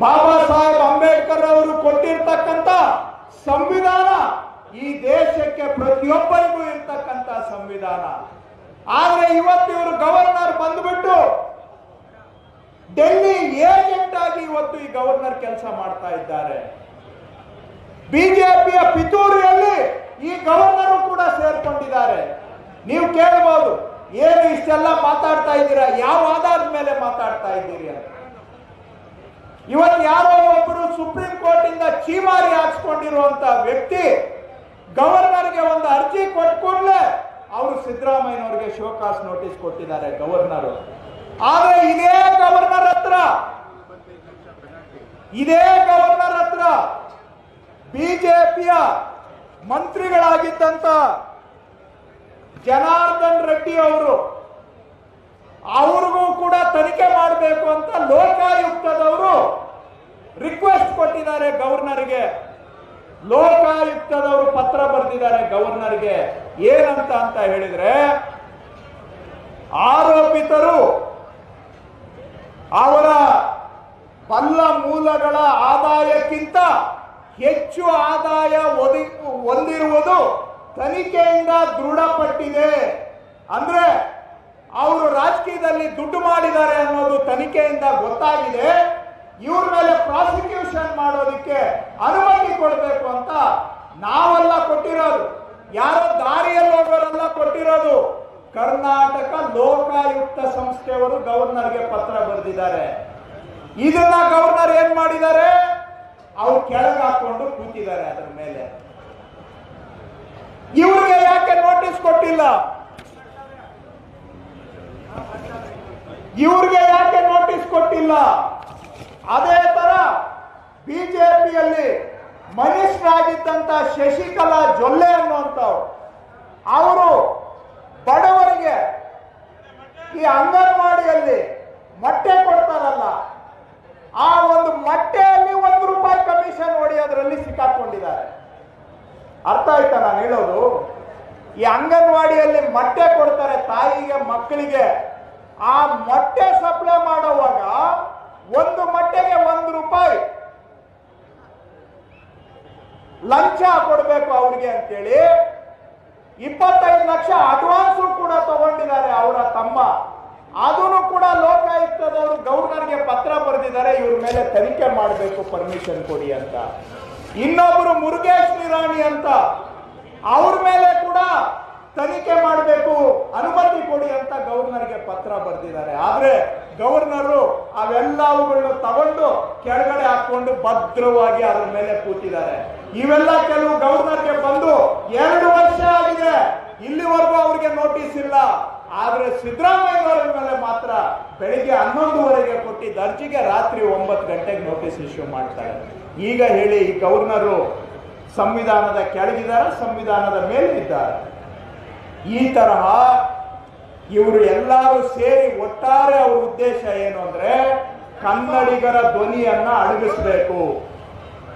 S1: ಬಾಬಾ ಸಾಹೇಬ್ ಅಂಬೇಡ್ಕರ್ ಅವರು ಕೊಟ್ಟಿರ್ತಕ್ಕಂಥ ಸಂವಿಧಾನ ಈ ದೇಶಕ್ಕೆ ಪ್ರತಿಯೊಬ್ಬರಿಗೂ ಇರ್ತಕ್ಕಂಥ ಸಂವಿಧಾನ. ಆದ್ರೆ ಇವತ್ತು ಇವರು ಗವರ್ನರ್ ಬಂದ್ಬಿಟ್ಟು ಡೆಲ್ಲಿ ಏಜೆಂಟ್ ಆಗಿ ಇವತ್ತು ಈ ಗವರ್ನರ್ ಕೆಲಸ ಮಾಡ್ತಾ ಇದ್ದಾರೆ. ಬಿಜೆಪಿಯ ಪಿತೂರಿಯಲ್ಲಿ ಈ ಗವರ್ನರ್ ಕೂಡ ಸೇರ್ಕೊಂಡಿದ್ದಾರೆ. ನೀವು ಕೇಳಬಹುದು, ಏನು ಇಷ್ಟೆಲ್ಲ ಮಾತಾಡ್ತಾ ಇದ್ದೀರಾ, ಯಾವ ಆಧಾರದ ಮೇಲೆ ಮಾತಾಡ್ತಾ ಇದ್ದೀರಿ ಅಂತ. ಇವತ್ತು ಯಾರೋ ಒಬ್ಬರು ಸುಪ್ರೀಂ ಕೋರ್ಟ್ ಇಂದ ಚೀಮಾರಿ ಹಾಕ್ಸ್ಕೊಂಡಿರುವಂತ ವ್ಯಕ್ತಿ ಗವರ್ನರ್ಗೆ ಒಂದು ಅರ್ಜಿ ಕೊಟ್ಕೊಂಡ್ಲೆ ಅವರು ಸಿದ್ದರಾಮಯ್ಯನವರಿಗೆ ಶೋಕಾಸ್ ನೋಟಿಸ್ ಕೊಟ್ಟಿದ್ದಾರೆ ಗವರ್ನರ್. ಆದ್ರೆ ಇದೇ ಗವರ್ನರ್ ಹತ್ರ ಬಿಜೆಪಿಯ ಮಂತ್ರಿಗಳಾಗಿದ್ದಂತ ಜನಾರ್ದನ್ ರೆಡ್ಡಿ ಅವ್ರಿಗೂ ಕೂಡ ತನಿಖೆ ಮಾಡಬೇಕು ಅಂತ ಲೋಕಾಯುಕ್ತದವರು ರಿಕ್ವೆಸ್ಟ್ ಕೊಟ್ಟಿದ್ದಾರೆ ಗವರ್ನರ್ಗೆ. ಲೋಕಾಯುಕ್ತದವರು ಪತ್ರ ಬರೆದಿದ್ದಾರೆ ಗವರ್ನರ್ಗೆ. ಏನಂತ ಅಂತ ಹೇಳಿದ್ರೆ, ಆರೋಪಿತರು ಅವರ ಬಲ್ಲ ಮೂಲಗಳ ಆದಾಯಕ್ಕಿಂತ ಹೆಚ್ಚು ಆದಾಯ ಹೊಂದಿರುವುದು ತನಿಖೆಯಿಂದ ದೃಢಪಟ್ಟಿದೆ. ಅಂದ್ರೆ ಅವರು ರಾಜಕೀಯದಲ್ಲಿ ದುಡ್ಡು ಮಾಡಿದ್ದಾರೆ ಅನ್ನೋದು ತನಿಖೆಯಿಂದ ಗೊತ್ತಾಗಿದೆ. ಇವ್ರ ಮೇಲೆ ಪ್ರಾಸಿಕ್ಯೂಷನ್ ಮಾಡೋದಕ್ಕೆ ಅನುಮತಿ ಕೊಡಬೇಕು ಅಂತ ನಾವೆಲ್ಲ ಕೊಟ್ಟಿರೋದು, ಯಾರೋ ದಾರಿಯಲ್ಲಿ ಹೋಗೋರೆಲ್ಲ ಕೊಟ್ಟಿರೋದು. ಕರ್ನಾಟಕ ಲೋಕಾಯುಕ್ತ ಸಂಸ್ಥೆಯವರು ಗವರ್ನರ್ಗೆ ಪತ್ರ ಬರೆದಿದ್ದಾರೆ. ಇದನ್ನ ಗವರ್ನರ್ ಏನ್ ಮಾಡಿದ್ದಾರೆ, ಅವ್ರು ಕೆಳಗೆ ಹಾಕೊಂಡು ಕೂತಿದ್ದಾರೆ ಅದರ ಮೇಲೆ. ಇವ್ರಿಗೆ ಯಾಕೆ ನೋಟಿಸ್ ಕೊಟ್ಟಿಲ್ಲ? ಅದೇ ತರ ಬಿಜೆಪಿಯಲ್ಲಿ ಮನಿಷ್ಠರಾಗಿದ್ದಂತ ಶಶಿಕಲಾ ಜೊಲ್ಲೆ ಅನ್ನುವಂಥವ್ರು, ಅವರು ಬಡವರಿಗೆ ಈ ಅಂಗನವಾಡಿಯಲ್ಲಿ ಮೊಟ್ಟೆ ಕೊಡ್ತಾರಲ್ಲ, ಆ ಒಂದು ಮೊಟ್ಟೆಯಲ್ಲಿ ₹1 ಕಮಿಷನ್ ಹೊಡೆಯೋದ್ರಲ್ಲಿ ಸಿಕ್ಕಾಕೊಂಡಿದ್ದಾರೆ. ಅರ್ಥ ಆಯ್ತಾ ನಾನು ಹೇಳೋದು? ಈ ಅಂಗನವಾಡಿಯಲ್ಲಿ ಮೊಟ್ಟೆ ಕೊಡ್ತಾರೆ ತಾಯಿಗೆ, ಮಕ್ಕಳಿಗೆ. ಆ ಮೊಟ್ಟೆ ಸಪ್ಲೈ ಮಾಡುವಾಗ ಒಂದು ಮೊಟ್ಟೆಗೆ ₹1 ಲಂಚ ಕೊಡಬೇಕು ಅವ್ರಿಗೆ ಅಂತೇಳಿ 25 ಲಕ್ಷ ಅಡ್ವಾನ್ಸ್ ಕೂಡ ತಗೊಂಡಿದ್ದಾರೆ ಅವರ ತಮ್ಮ. ಅದನ್ನು ಕೂಡ ಲೋಕಾಯುಕ್ತದವರು ಗವರ್ನರ್ಗೆ ಪತ್ರ ಬರೆದಿದ್ದಾರೆ, ಇವ್ರ ಮೇಲೆ ತನಿಖೆ ಮಾಡಬೇಕು, ಪರ್ಮಿಷನ್ ಕೊಡಿ ಅಂತ. ಇನ್ನೊಬ್ಬರು ಮುರುಗೇಶ್ ನಿರಾಣಿ ಅಂತ, ಅವ್ರ ಮೇಲೆ ಕೂಡ ತನಿಖೆ ಮಾಡಬೇಕು, ಅನುಮತಿ ಕೊಡಿ ಅಂತ ಗವರ್ನರ್ಗೆ ಪತ್ರ ಬರೆದಿದ್ದಾರೆ. ಆದ್ರೆ ಗವರ್ನರು ಅವೆಲ್ಲವುಗಳನ್ನು ತಗೊಂಡು ಕೆಳಗಡೆ ಹಾಕೊಂಡು ಭದ್ರವಾಗಿ ಅದರ ಮೇಲೆ ಕೂತಿದ್ದಾರೆ. ಇವೆಲ್ಲ ಕೆಲವು ಗವರ್ನರ್ಗೆ ಬಂದು 2 ವರ್ಷ ಆಗಿದೆ, ಇಲ್ಲಿವರೆಗೂ ಅವ್ರಿಗೆ ನೋಟಿಸ್ ಇಲ್ಲ. ಆದ್ರೆ ಸಿದ್ದರಾಮಯ್ಯನವರ ಮೇಲೆ ಮಾತ್ರ ಬೆಳಿಗ್ಗೆ 11:30ಗೆ ಕೊಟ್ಟಿದ್ದ ಅರ್ಜಿಗೆ ರಾತ್ರಿ 9 ಗಂಟೆಗೆ ನೋಟಿಸ್ ಇಶ್ಯೂ ಮಾಡ್ತಾರೆ. ಈಗ ಹೇಳಿ, ಈ ಗವರ್ನರು ಸಂವಿಧಾನದ ಕೆಳಗಿದ್ದಾರೆ, ಸಂವಿಧಾನದ ಮೇಲೆ ಇದ್ದಾರೆ? ಈ ತರಹ ಇವರು ಎಲ್ಲರೂ ಸೇರಿ ಒಟ್ಟಾರೆ ಅವ್ರ ಉದ್ದೇಶ ಏನು ಅಂದ್ರೆ, ಕನ್ನಡಿಗರ ಧ್ವನಿಯನ್ನ ಅಡಗಿಸಬೇಕು.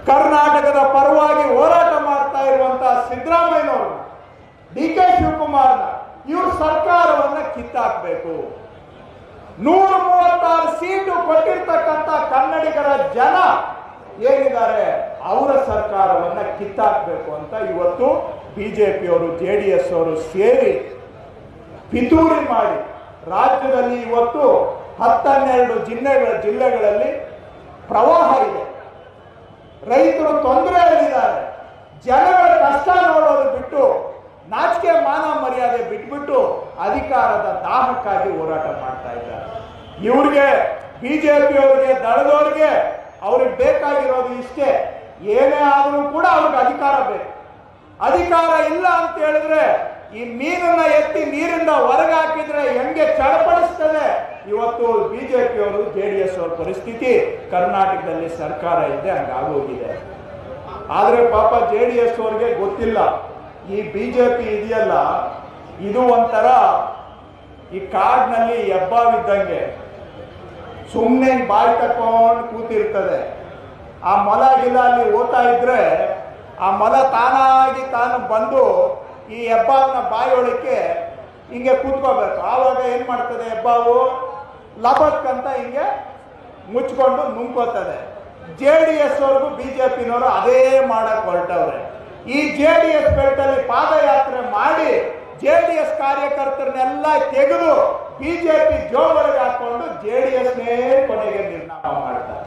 S1: ಕರ್ನಾಟಕದ ಪರವಾಗಿ ಹೋರಾಟ ಮಾಡ್ತಾ ಇರುವಂತಹ ಸಿದ್ದರಾಮಯ್ಯನವ್ರನ್ನ, DK ಶಿವಕುಮಾರ್ನ, ಇವ್ರ ಸರ್ಕಾರವನ್ನ ಕಿತ್ತಾಕ್ಬೇಕು. 136 ಸೀಟು ಕೊಟ್ಟಿರ್ತಕ್ಕಂಥ ಕನ್ನಡಿಗರ ಜನ ಏನಿದ್ದಾರೆ, ಅವರ ಸರ್ಕಾರವನ್ನ ಕಿತ್ತಾಕ್ಬೇಕು ಅಂತ ಇವತ್ತು ಬಿಜೆಪಿಯವರು, JDS ಅವರು ಸೇರಿ ಪಿತೂರಿ ಮಾಡಿ ರಾಜ್ಯದಲ್ಲಿ ಇವತ್ತು 12 ಜಿಲ್ಲೆಗಳಲ್ಲಿ ಪ್ರವಾಹ ಇದೆ. ರೈತರು ತೊಂದರೆಯಲ್ಲಿದ್ದಾರೆ. ಜನಗಳ ಕಷ್ಟ ನೋಡೋದು ಬಿಟ್ಟು, ನಾಚಿಕೆ ಮಾನ ಮರ್ಯಾದೆ ಬಿಟ್ಬಿಟ್ಟು ಅಧಿಕಾರದ ದಾಹಕ್ಕಾಗಿ ಹೋರಾಟ ಮಾಡ್ತಾ ಇದ್ದಾರೆ. ಇವ್ರಿಗೆ, ಬಿಜೆಪಿಯವರಿಗೆ, ದಳದವರಿಗೆ ಅವ್ರಿಗೆ ಬೇಕಾಗಿರೋದು ಇಷ್ಟೇ, ಏನೇ ಆದರೂ ಕೂಡ ಅವ್ರಿಗೆ ಅಧಿಕಾರ ಬೇಕು. ಅಧಿಕಾರ ಇಲ್ಲ ಅಂತ ಹೇಳಿದ್ರೆ ಈ ಮೀನನ್ನ ಎತ್ತಿ ನೀರಿಂದ ಹೊರಗೆ ಹಾಕಿದ್ರೆ ಹೆಂಗೆ ಚಡಪಡಿಸ್ತದೆ. ಇವತ್ತು ಬಿಜೆಪಿಯವರು JDS ಅವರ ಪರಿಸ್ಥಿತಿ ಕರ್ನಾಟಕದಲ್ಲಿ ಸರ್ಕಾರ ಇದೆ ಹಂಗಾಗೋಗಿದೆ. ಆದ್ರೆ ಪಾಪ JDS ಅವ್ರಿಗೆ ಗೊತ್ತಿಲ್ಲ, ಈ ಬಿಜೆಪಿ ಇದೆಯಲ್ಲ ಇದು ಒಂಥರ ಈ ಕಾಡಿನಲ್ಲಿ ಹೆಬ್ಬಾವಿದ್ದಂಗೆ ಸುಮ್ಮನೆ ಬಾಯಿ ತಕೊಂಡು ಕೂತಿರ್ತದೆ. ಆ ಮೊಲ ಗಿಲ ಅಲ್ಲಿ ಓದ್ತಾ ಇದ್ರೆ ಆ ಮೊಲ ತಾನಾಗಿ ತಾನು ಬಂದು ಈ ಹೆಬ್ಬಾವಿನ ಬಾಯಿಯೊಳಕ್ಕೆ ಹಿಂಗೆ ಕೂತ್ಕೋಬೇಕು. ಆವಾಗ ಏನ್ ಮಾಡ್ತದೆ, ಹೆಬ್ಬಾವು ಲಬಕ್ಕಂತ ಹಿಂಗೆ ಮುಚ್ಕೊಂಡು ನುಂಗ್ಕೋತದೆ. JDS ಅವ್ರಿಗೂ ಬಿಜೆಪಿನವರು ಅದೇ ಮಾಡಕ್ ಹೊರಟವ್ರೆ. ಈ JDS ಬೆಲ್ಟಲ್ಲಿ ಪಾದಯಾತ್ರೆ ಮಾಡಿ JDS ಕಾರ್ಯಕರ್ತರನ್ನೆಲ್ಲ ತೆಗೆದು ಬಿಜೆಪಿ ಜೋಬಳಿಗೆ ಹಾಕೊಂಡು JDSನೇ ಕೊನೆಗೆ ನಿರ್ಣಯ ಮಾಡ್ತಾರೆ.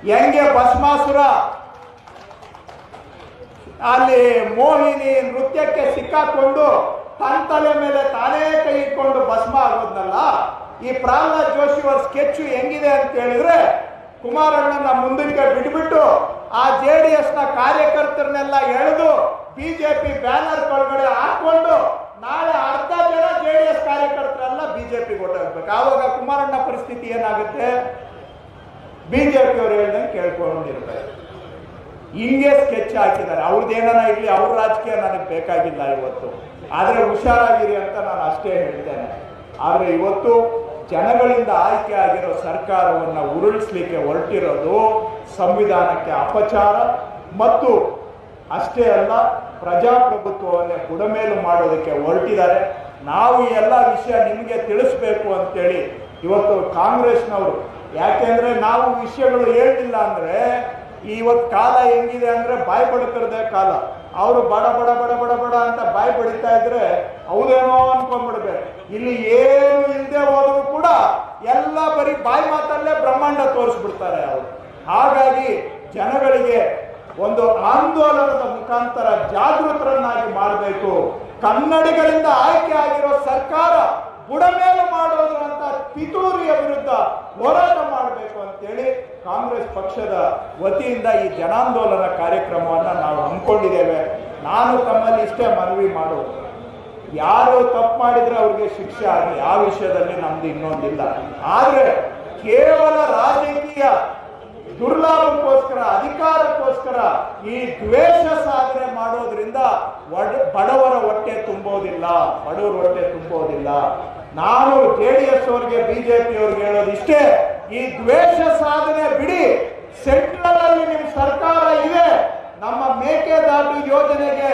S1: ಹೆಂಗೆ ಭಸ್ಮಾಸುರ ಅಲ್ಲಿ ಮೋಹಿನಿ ನೃತ್ಯಕ್ಕೆ ಸಿಕ್ಕಾಕೊಂಡು ತನ್ನ ತಲೆ ಮೇಲೆ ತಾನೇ ಕೈ ಇಟ್ಕೊಂಡು ಭಸ್ಮ ಆಗೋದ್ನಲ್ಲ, ಈ ಪ್ರಹ್ಲಾದ್ ಜೋಶಿ ಅವರ ಸ್ಕೆಚ್ ಹೆಂಗಿದೆ ಅಂತ ಹೇಳಿದ್ರೆ, ಕುಮಾರಣ್ಣನ ಮುಂದಕ್ಕೆ ಬಿಟ್ಬಿಟ್ಟು ಆ JDS ನ ಕಾರ್ಯಕರ್ತರನ್ನೆಲ್ಲ ಎಳೆದು ಬಿಜೆಪಿ ಬ್ಯಾನರ್ ಕೆಳಗಡೆ ಹಾಕೊಂಡು ನಾಳೆ ಅರ್ಧ ಜನ JDS ಕಾರ್ಯಕರ್ತರೆಲ್ಲ ಬಿಜೆಪಿಗೆ ಹೊರಟೋಗ್ಬೇಕು. ಆವಾಗ ಕುಮಾರಣ್ಣ ಪರಿಸ್ಥಿತಿ ಏನಾಗುತ್ತೆ, ಬಿಜೆಪಿ ಅವರು ಹೇಳ್ದಂಗೆ ಕೇಳ್ಕೊಂಡಿರ್ತಾರೆ. ಹಿಂಗೆ ಸ್ಕೆಚ್ ಹಾಕಿದ್ದಾರೆ. ಅವ್ರದ್ದೇನ ಇರ್ಲಿ, ಅವ್ರ ರಾಜಕೀಯ ನನಗೆ ಬೇಕಾಗಿಲ್ಲ ಇವತ್ತು, ಆದ್ರೆ ಹುಷಾರಾಗಿರಿ ಅಂತ ನಾನು ಅಷ್ಟೇ ಹೇಳ್ತೇನೆ. ಆದ್ರೆ ಇವತ್ತು ಜನಗಳಿಂದ ಆಯ್ಕೆ ಆಗಿರೋ ಸರ್ಕಾರವನ್ನು ಉರುಳಿಸ್ಲಿಕ್ಕೆ ಹೊರಟಿರೋದು ಸಂವಿಧಾನಕ್ಕೆ ಅಪಚಾರ ಮತ್ತು ಅಷ್ಟೇ ಅಲ್ಲ, ಪ್ರಜಾಪ್ರಭುತ್ವವನ್ನೇ ಬುಡಮೇಲು ಮಾಡೋದಕ್ಕೆ ಹೊರಟಿದ್ದಾರೆ. ನಾವು ಈ ಎಲ್ಲ ವಿಷಯ ನಿಮಗೆ ತಿಳಿಸ್ಬೇಕು ಅಂತೇಳಿ ಇವತ್ತು ಕಾಂಗ್ರೆಸ್ನವರು, ಯಾಕೆಂದ್ರೆ ನಾವು ವಿಷಯಗಳು ಹೇಳಿಲ್ಲ ಅಂದ್ರೆ ಇವತ್ತು ಕಾಲ ಹೆಂಗಿದೆ ಅಂದ್ರೆ ಬಾಯಿ ಬಡಕರದೇ ಕಾಲ. ಅವರು ಬಡ ಬಡ ಬಡ ಬಡ ಬಡ ಅಂತ ಬಾಯಿ ಬಡಿತಾ ಇದ್ರೆ ಹೌದೇನೋ ಅನ್ಕೊಂಡ್ಬಿಡ್ಬೇಕು. ಇಲ್ಲಿ ಏನು ಇಲ್ಲದೆ ಹೋದ್ರು ಕೂಡ ಎಲ್ಲ ಬರೀ ಬಾಯಿ ಮಾತಲ್ಲೇ ಬ್ರಹ್ಮಾಂಡ ತೋರಿಸ್ಬಿಡ್ತಾರೆ ಅವರು. ಹಾಗಾಗಿ ಜನಗಳಿಗೆ ಒಂದು ಆಂದೋಲನದ ಮುಖಾಂತರ ಜಾಗೃತರನ್ನಾಗಿ ಮಾಡಬೇಕು. ಕನ್ನಡಿಗರಿಂದ ಆಯ್ಕೆ ಆಗಿರೋ ಸರ್ಕಾರ ಬುಡಮೇಲು ಮಾಡೋದು ಅಂತ ಪಿತೂರಿಯ ವಿರುದ್ಧ ಹೋರಾಟ ಮಾಡಬೇಕು ಅಂತೇಳಿ ಕಾಂಗ್ರೆಸ್ ಪಕ್ಷದ ವತಿಯಿಂದ ಈ ಜನಾಂದೋಲನ ಕಾರ್ಯಕ್ರಮವನ್ನು ನಾವು ಹಮ್ಮಿಕೊಂಡಿದ್ದೇವೆ. ನಾನು ತಮ್ಮಲ್ಲಿ ಇಷ್ಟೇ ಮನವಿ ಮಾಡೋದು, ಯಾರು ತಪ್ಪು ಮಾಡಿದ್ರೆ ಅವ್ರಿಗೆ ಶಿಕ್ಷೆ ಆಗಲಿ, ಆ ವಿಷಯದಲ್ಲಿ ನಮ್ದು ಇನ್ನೊಂದಿಲ್ಲ. ಆದ್ರೆ ಕೇವಲ ರಾಜಕೀಯ ದುರ್ಲಾಭಕ್ಕೋಸ್ಕರ, ಅಧಿಕಾರಕ್ಕೋಸ್ಕರ ಈ ದ್ವೇಷ ಸಾಧನೆ ಮಾಡೋದ್ರಿಂದ ಬಡವರ ಹೊಟ್ಟೆ ತುಂಬೋದಿಲ್ಲ, ಬಡವರ ಹೊಟ್ಟೆ ತುಂಬೋದಿಲ್ಲ. ನಾನು JDS ಅವ್ರಿಗೆ ಬಿಜೆಪಿ ಅವ್ರಿಗೆ ಹೇಳೋದಿಷ್ಟೇ, ಈ ದ್ವೇಷ ಸಾಧನೆ ಬಿಡಿ. ಸೆಂಟ್ರಲ್ ಅಲ್ಲಿ ನಿಮ್ ಸರ್ಕಾರ ಇದೆ, ನಮ್ಮ ಮೇಕೆದಾಟು ಯೋಜನೆಗೆ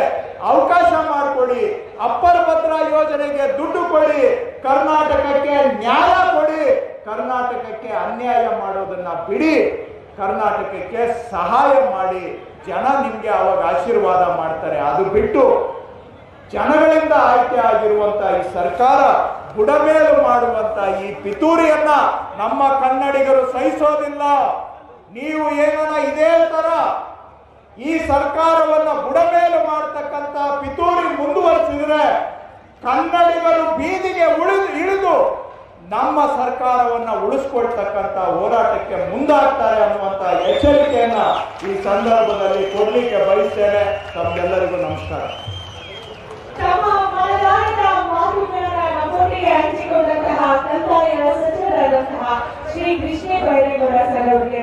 S1: ಅವಕಾಶ ಮಾಡಿಕೊಡಿ, ಅಪ್ಪರ್ ಭದ್ರಾ ಯೋಜನೆಗೆ ದುಡ್ಡು ಕೊಡಿ, ಕರ್ನಾಟಕಕ್ಕೆ ನ್ಯಾಯ ಕೊಡಿ, ಕರ್ನಾಟಕಕ್ಕೆ ಅನ್ಯಾಯ ಮಾಡೋದನ್ನ ಬಿಡಿ, ಕರ್ನಾಟಕಕ್ಕೆ ಸಹಾಯ ಮಾಡಿ. ಜನ ನಿಮ್ಗೆ ಅವಾಗ ಆಶೀರ್ವಾದ ಮಾಡ್ತಾರೆ. ಅದು ಬಿಟ್ಟು ಜನಗಳಿಂದ ಆಯ್ಕೆ ಆಗಿರುವಂತ ಈ ಸರ್ಕಾರ ಬುಡಮೇಲು ಮಾಡುವಂತ ಈ ಪಿತೂರಿಯನ್ನ ನಮ್ಮ ಕನ್ನಡಿಗರು ಸಹಿಸೋದಿಲ್ಲ. ನೀವು ಏನನ ಇದೇ ತರ ಈ ಸರ್ಕಾರವನ್ನ ಬುಡಮೇಲು ಮಾಡತಕ್ಕಂತ ಪಿತೂರಿ ಮುಂದುವರಿಸಿದ್ರೆ ಕನ್ನಡಿಗರು ಬೀದಿಗೆ ಇಳಿದು ನಮ್ಮ ಸರ್ಕಾರವನ್ನ ಉಳಿಸ್ಕೊಳ್ತಕ್ಕಂತ ಹೋರಾಟಕ್ಕೆ ಮುಂದಾಗ್ತಾರೆ ಅನ್ನುವಂತ ಎಚ್ಚರಿಕೆಯನ್ನ ಈ ಸಂದರ್ಭದಲ್ಲಿ ಕೊಡ್ಲಿಕ್ಕೆ ಬಯಸ್ತೇನೆ. ತಮ್ಗೆಲ್ಲರಿಗೂ ನಮಸ್ಕಾರ.
S2: ತಮ್ಮ ಮನದಾಳದ ಮಾತುಗಳನ್ನ ನಮ್ಮೊಂದಿಗೆ ಹಂಚಿಕೊಂಡಂತಹ ಕಂದಾಯ ಸಚಿವರಾದಂತಹ ಶ್ರೀ ಕೃಷ್ಣ ಬೈರೇಗೌಡ ಸರ್ ಅವರಿಗೆ